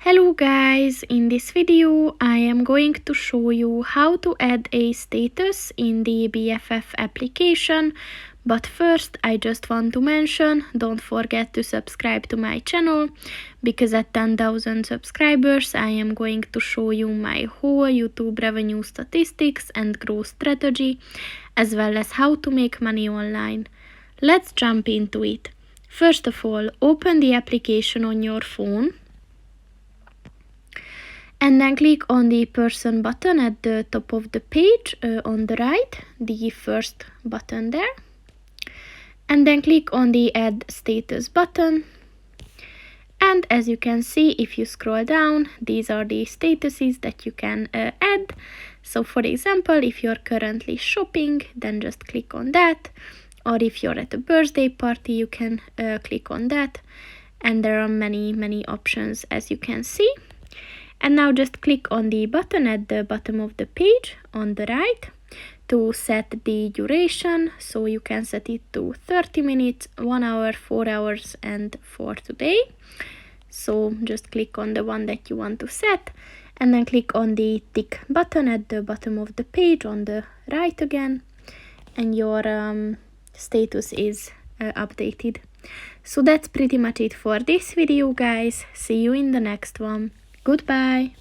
Hello guys, in this video I am going to show you how to add a status in the BFF application, but first I just want to mention, don't forget to subscribe to my channel, because at 10,000 subscribers I am going to show you my whole YouTube revenue statistics and growth strategy, as well as how to make money online. Let's jump into it. First of all, open the application on your phone. And then click on the person button at the top of the page on the right, the first button there. And then click on the add status button. And as you can see, if you scroll down, these are the statuses that you can add. So for example, if you're currently shopping, then just click on that. Or if you're at a birthday party, you can click on that. And there are many options, as you can see. And now just click on the button at the bottom of the page on the right to set the duration. So you can set it to 30 minutes, 1 hour, 4 hours, and for today. So just click on the one that you want to set, and then click on the tick button at the bottom of the page on the right again, and your status is updated. So that's pretty much it for this video, guys. See you in the next one. Goodbye.